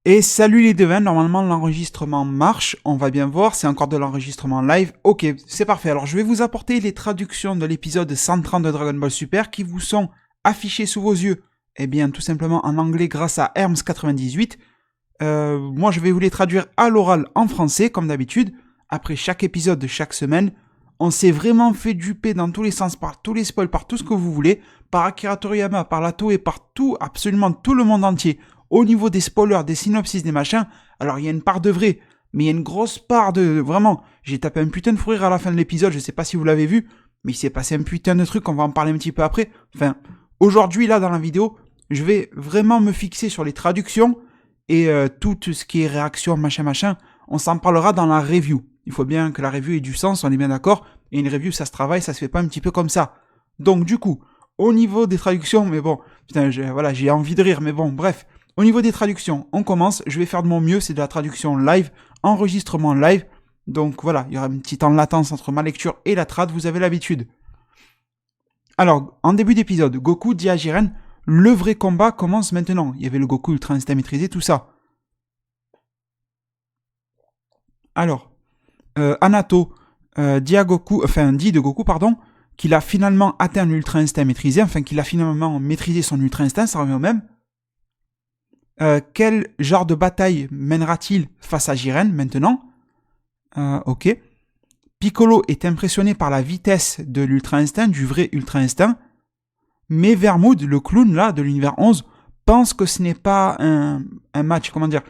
Et salut les devins, normalement l'enregistrement marche, on va bien voir, c'est encore de l'enregistrement live. Ok, c'est parfait, alors je vais vous apporter les traductions de l'épisode 130 de Dragon Ball Super qui vous sont affichées sous vos yeux. Eh bien tout simplement en anglais grâce à Herms98. Moi je vais vous les traduire à l'oral en français comme d'habitude. Après chaque épisode de chaque semaine, on s'est vraiment fait duper dans tous les sens, par tous les spoils, par tout ce que vous voulez, par Akira Toriyama, par la Toei, par tout, absolument tout le monde entier. Au niveau des spoilers, des synopsis, des machins, alors il y a une part de vrai, mais il y a une grosse part de... Vraiment, j'ai tapé un putain de fou rire à la fin de l'épisode, je sais pas si vous l'avez vu, mais il s'est passé un putain de truc, on va en parler un petit peu après. Enfin, aujourd'hui, là, dans la vidéo, je vais vraiment me fixer sur les traductions et tout ce qui est réaction, machin, on s'en parlera dans la review. Il faut bien que la review ait du sens, on est bien d'accord, et une review, ça se travaille, ça se fait pas un petit peu comme ça. Donc, du coup, au niveau des traductions, mais bon, putain, j'ai envie de rire, mais bon, bref. Au niveau des traductions, on commence. Je vais faire de mon mieux, c'est de la traduction live, enregistrement live. Donc voilà, il y aura un petit temps de latence entre ma lecture et la trad, vous avez l'habitude. Alors, en début d'épisode, Goku dit à Jiren, le vrai combat commence maintenant. Il y avait le Goku Ultra Instinct maîtrisé, tout ça. Alors, Anato dit de Goku, pardon, qu'il a finalement atteint l'Ultra Instinct maîtrisé, enfin qu'il a finalement maîtrisé son Ultra Instinct, ça revient au même. Quel genre de bataille mènera-t-il face à Jiren maintenant? Ok. Piccolo est impressionné par la vitesse de l'Ultra Instinct, du vrai Ultra Instinct, mais Vermoud, le clown là de l'univers 11, pense que ce n'est pas un match, comment dire,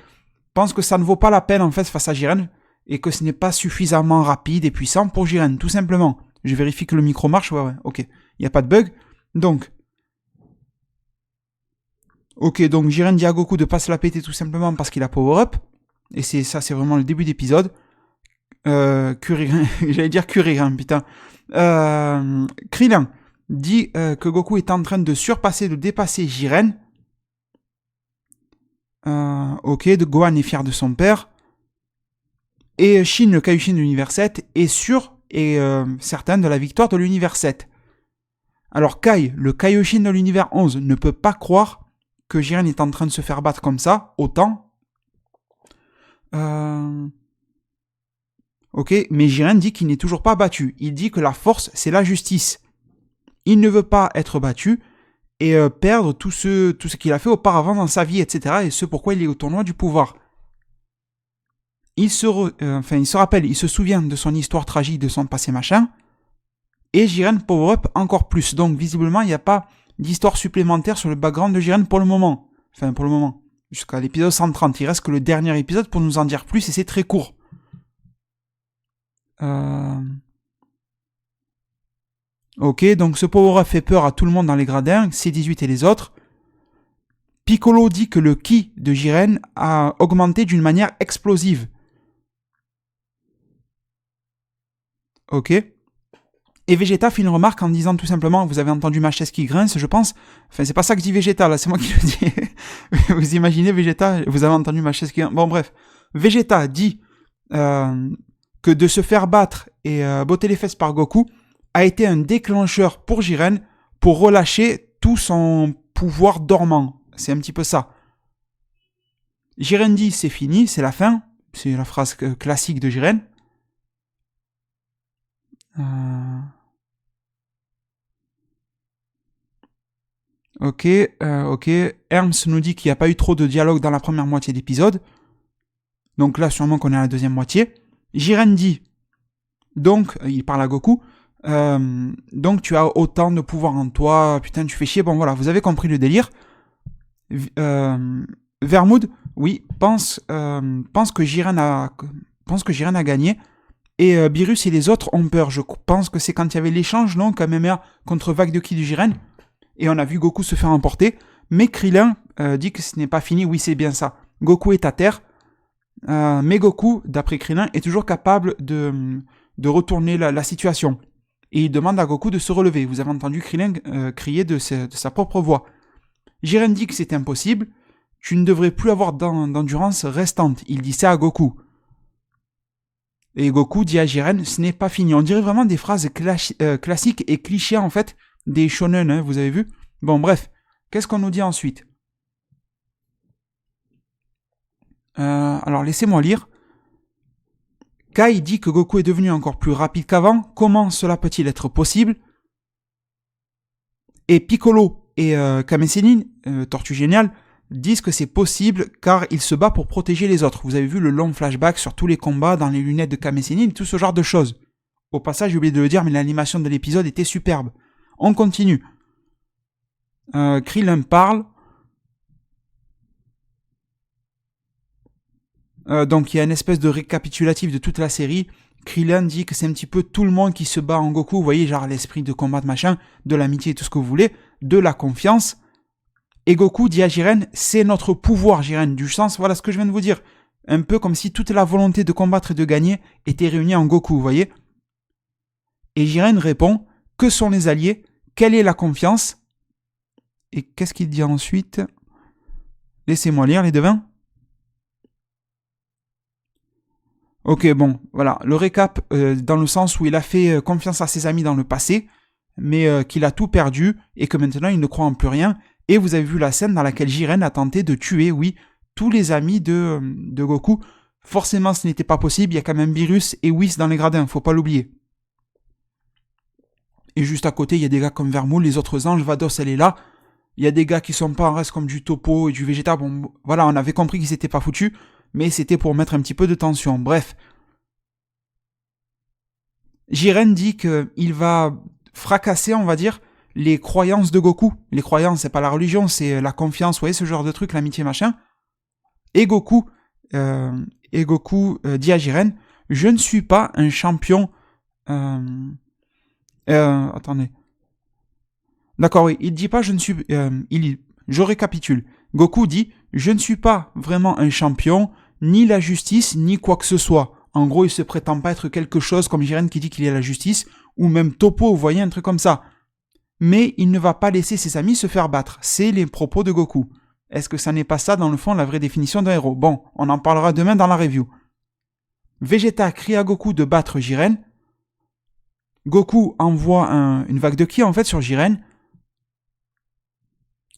pense que ça ne vaut pas la peine en fait face à Jiren, et que ce n'est pas suffisamment rapide et puissant pour Jiren, tout simplement. Je vérifie que le micro marche, ouais, ok, il n'y a pas de bug. Donc Jiren dit à Goku de pas se la péter tout simplement parce qu'il a power up, et c'est vraiment le début d'épisode. Kuririn, j'allais dire Kuririn, putain. Krillin dit que Goku est en train de dépasser Jiren. Ok, de Gohan est fier de son père. Et Shin, le Kaioshin de l'univers 7, est sûr et certain de la victoire de l'univers 7. Alors Kai, le Kaioshin de l'univers 11, ne peut pas croire que Jiren est en train de se faire battre comme ça, autant. Ok, mais Jiren dit qu'il n'est toujours pas battu. Il dit que la force, c'est la justice. Il ne veut pas être battu et perdre tout ce qu'il a fait auparavant dans sa vie, etc. Et ce pourquoi il est au tournoi du pouvoir. Il se rappelle, il se souvient de son histoire tragique, de son passé machin. Et Jiren power up encore plus. Donc visiblement, il n'y a pas d'histoire supplémentaire sur le background de Jiren pour le moment. Enfin, pour le moment. Jusqu'à l'épisode 130. Il reste que le dernier épisode pour nous en dire plus et c'est très court. Ok, donc ce power-up fait peur à tout le monde dans les gradins, C18 et les autres. Piccolo dit que le ki de Jiren a augmenté d'une manière explosive. Ok. Et Vegeta fait une remarque en disant tout simplement, vous avez entendu ma chaise qui grince, je pense. Enfin, c'est pas ça que dit Vegeta, là, c'est moi qui le dis. Vous imaginez Vegeta, vous avez entendu ma chaise qui grince. Bon, bref. Vegeta dit que de se faire battre et botter les fesses par Goku a été un déclencheur pour Jiren pour relâcher tout son pouvoir dormant. C'est un petit peu ça. Jiren dit c'est fini, c'est la fin. C'est la phrase classique de Jiren. Ok. Herms nous dit qu'il n'y a pas eu trop de dialogue dans la première moitié d'épisode. Donc là, sûrement qu'on est à la deuxième moitié. Jiren dit, donc, il parle à Goku, donc tu as autant de pouvoir en toi, putain, tu fais chier. Bon, voilà, vous avez compris le délire. Vermoud, oui, pense que Jiren a gagné. Et Beerus et les autres ont peur. Je pense que c'est quand il y avait l'échange, non, Kamehameha contre Vague de Ki du Jiren. Et on a vu Goku se faire emporter. Mais Krillin dit que ce n'est pas fini. Oui, c'est bien ça. Goku est à terre. Mais Goku, d'après Krillin, est toujours capable de retourner la situation. Et il demande à Goku de se relever. Vous avez entendu Krillin crier de sa propre voix. Jiren dit que c'est impossible. Tu ne devrais plus avoir d'endurance restante. Il dit ça à Goku. Et Goku dit à Jiren, ce n'est pas fini. On dirait vraiment des phrases classiques et clichés en fait des shonen, hein, vous avez vu. Bon bref, qu'est-ce qu'on nous dit ensuite? Alors laissez-moi lire. Kai dit que Goku est devenu encore plus rapide qu'avant. Comment cela peut-il être possible? Et Piccolo et Kame Sennin, Tortue Géniale, disent que c'est possible car il se bat pour protéger les autres. Vous avez vu le long flashback sur tous les combats dans les lunettes de Kame Sennin, tout ce genre de choses. Au passage, j'ai oublié de le dire, mais l'animation de l'épisode était superbe. On continue. Krillin parle. Donc il y a une espèce de récapitulatif de toute la série. Krillin dit que c'est un petit peu tout le monde qui se bat en Goku, vous voyez, genre l'esprit de combat de machin, de l'amitié, tout ce que vous voulez, de la confiance. Et Goku dit à Jiren, c'est notre pouvoir, Jiren, du sens, voilà ce que je viens de vous dire. Un peu comme si toute la volonté de combattre et de gagner était réunie en Goku, vous voyez. Et Jiren répond, que sont les alliés? Quelle est la confiance? Et qu'est-ce qu'il dit ensuite? Laissez-moi lire, les devins. Ok, bon, voilà, le récap dans le sens où il a fait confiance à ses amis dans le passé, mais qu'il a tout perdu et que maintenant il ne croit en plus rien. Et vous avez vu la scène dans laquelle Jiren a tenté de tuer, oui, tous les amis de Goku. Forcément, ce n'était pas possible, il y a quand même Beerus et Whis dans les gradins, faut pas l'oublier. Et juste à côté, il y a des gars comme Vermoul, les autres anges, Vados, elle est là. Il y a des gars qui sont pas en reste comme du Topo et du Vegeta. Bon, voilà, on avait compris qu'ils s'étaient pas foutus, mais c'était pour mettre un petit peu de tension. Bref. Jiren dit qu'il va fracasser, on va dire, les croyances de Goku. Les croyances, c'est pas la religion, c'est la confiance, vous voyez, ce genre de truc, l'amitié, machin. Et Goku dit à Jiren, je ne suis pas un champion... attendez. D'accord, oui, il dit pas je ne suis... je récapitule. Goku dit, je ne suis pas vraiment un champion, ni la justice, ni quoi que ce soit. En gros, il se prétend pas être quelque chose comme Jiren qui dit qu'il est la justice, ou même Topo, vous voyez, un truc comme ça. Mais il ne va pas laisser ses amis se faire battre. C'est les propos de Goku. Est-ce que ça n'est pas ça, dans le fond, la vraie définition d'un héros? Bon, on en parlera demain dans la review. Vegeta crie à Goku de battre Jiren. Goku envoie une vague de ki, en fait, sur Jiren.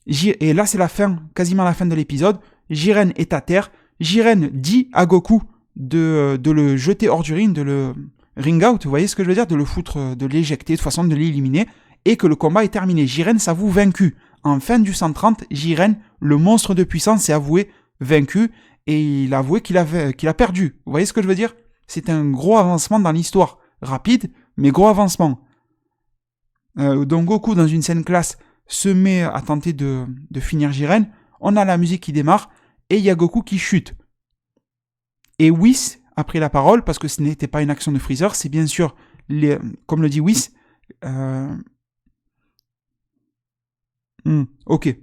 Et là, c'est la fin, quasiment la fin de l'épisode. Jiren est à terre. Jiren dit à Goku de le jeter hors du ring, de le ring out, vous voyez ce que je veux dire? De le foutre, de l'éjecter, de façon de l'éliminer. Et que le combat est terminé. Jiren s'avoue vaincu. En fin du 130, Jiren, le monstre de puissance, s'est avoué vaincu. Et il a avoué qu'il a perdu. Vous voyez ce que je veux dire? C'est un gros avancement dans l'histoire. Rapide, mais gros avancement. Donc Goku, dans une scène classe, se met à tenter de finir Jiren. On a la musique qui démarre. Et il y a Goku qui chute. Et Whis a pris la parole, parce que ce n'était pas une action de Freezer. C'est bien sûr, comme le dit Whis, ok.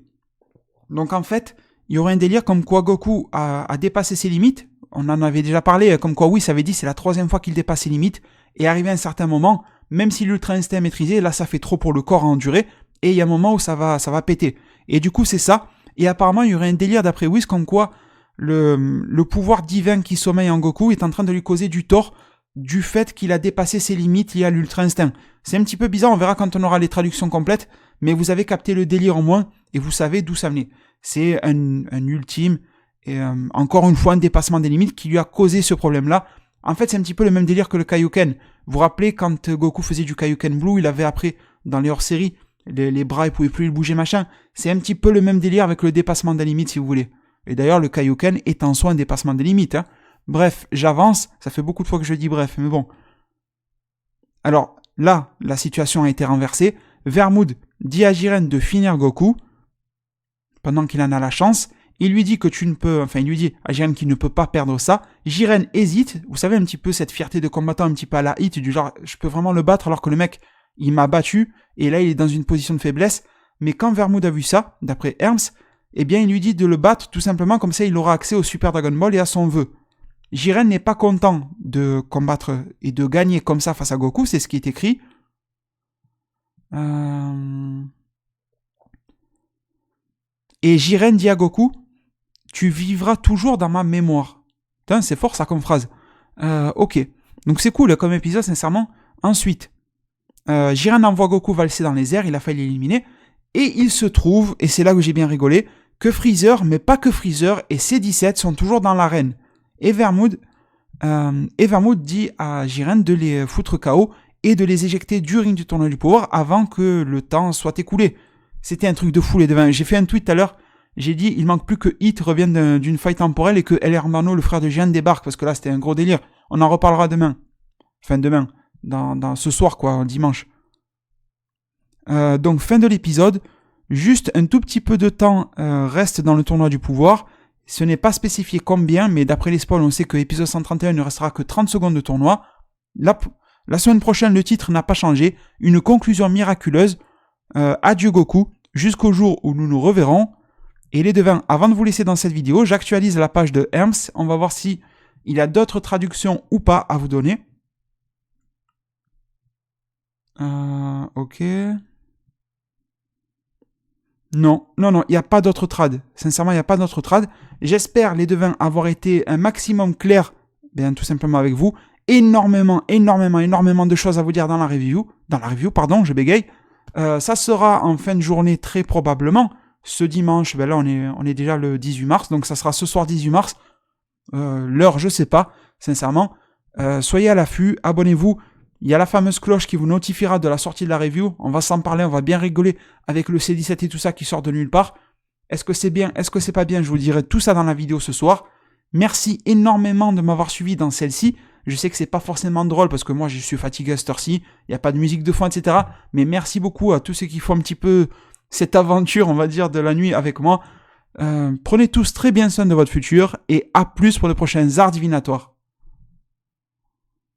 Donc en fait, il y aurait un délire comme quoi Goku a dépassé ses limites. On en avait déjà parlé, comme quoi Whis avait dit c'est la 3e fois qu'il dépasse ses limites. Et arrivé à un certain moment, même si l'ultra instinct est maîtrisé, là ça fait trop pour le corps à endurer. Et il y a un moment où ça va péter. Et du coup c'est ça. Et apparemment il y aurait un délire d'après Whis comme quoi le pouvoir divin qui sommeille en Goku est en train de lui causer du tort du fait qu'il a dépassé ses limites liées à l'ultra instinct. C'est un petit peu bizarre, on verra quand on aura les traductions complètes, mais vous avez capté le délire au moins, et vous savez d'où ça venait. C'est un ultime, et encore une fois un dépassement des limites qui lui a causé ce problème-là. En fait, c'est un petit peu le même délire que le Kaioken. Vous vous rappelez, quand Goku faisait du Kaioken Blue, il avait après, dans les hors-séries, les bras, il pouvait plus le bouger, machin. C'est un petit peu le même délire avec le dépassement des limites, si vous voulez. Et d'ailleurs, le Kaioken est en soi un dépassement des limites, hein. Bref, j'avance, ça fait beaucoup de fois que je dis bref, mais bon. Alors, là, la situation a été renversée. Vermoud dit à Jiren de finir Goku, pendant qu'il en a la chance. Il lui dit il lui dit à Jiren qu'il ne peut pas perdre ça. Jiren hésite, vous savez un petit peu cette fierté de combattant un petit peu à la hit, du genre, je peux vraiment le battre alors que le mec, il m'a battu, et là il est dans une position de faiblesse. Mais quand Vermoud a vu ça, d'après Herms, eh bien il lui dit de le battre tout simplement, comme ça il aura accès au Super Dragon Ball et à son vœu. Jiren n'est pas content de combattre et de gagner comme ça face à Goku, c'est ce qui est écrit. Et Jiren dit à Goku, tu vivras toujours dans ma mémoire. Putain, c'est fort ça comme phrase. Ok, donc c'est cool comme épisode sincèrement. Ensuite, Jiren envoie Goku valser dans les airs, il a failli l'éliminer. Et il se trouve, et c'est là que j'ai bien rigolé, que Freezer, mais pas que Freezer, et C17 sont toujours dans l'arène. Evermood dit à Jiren de les foutre KO et de les éjecter du ring du tournoi du pouvoir avant que le temps soit écoulé. C'était un truc de fou les devins. J'ai fait un tweet tout à l'heure, j'ai dit il manque plus que Hit revienne d'une faille temporelle et que El Hermano, le frère de Jiren, débarque, parce que là c'était un gros délire. On en reparlera demain. Enfin demain, dans ce soir quoi, dimanche. Donc fin de l'épisode, juste un tout petit peu de temps reste dans le tournoi du pouvoir. Ce n'est pas spécifié combien, mais d'après les spoils, on sait que l'épisode 131 ne restera que 30 secondes de tournoi. La semaine prochaine, le titre n'a pas changé. Une conclusion miraculeuse. Adieu Goku, jusqu'au jour où nous nous reverrons. Et les devins, avant de vous laisser dans cette vidéo, j'actualise la page de Herms. On va voir si il y a d'autres traductions ou pas à vous donner. Ok. Non, il n'y a pas d'autre trad. Sincèrement, il n'y a pas d'autre trad. J'espère, les devins, avoir été un maximum clair, bien tout simplement avec vous. Énormément de choses à vous dire dans la review. Je bégaye. Ça sera en fin de journée très probablement. Ce dimanche, ben là on est déjà le 18 mars, donc ça sera ce soir 18 mars. L'heure, je sais pas, sincèrement. Soyez à l'affût, abonnez-vous. Il y a la fameuse cloche qui vous notifiera de la sortie de la review. On va s'en parler, on va bien rigoler avec le C17 et tout ça qui sort de nulle part. Est-ce que c'est bien, est-ce que c'est pas bien? Je vous dirai tout ça dans la vidéo ce soir. Merci énormément de m'avoir suivi dans celle-ci. Je sais que c'est pas forcément drôle parce que moi je suis fatigué à cette heure-ci. Il n'y a pas de musique de fond, etc. Mais merci beaucoup à tous ceux qui font un petit peu cette aventure, on va dire, de la nuit avec moi. Prenez tous très bien soin de votre futur et à plus pour les prochains arts divinatoires.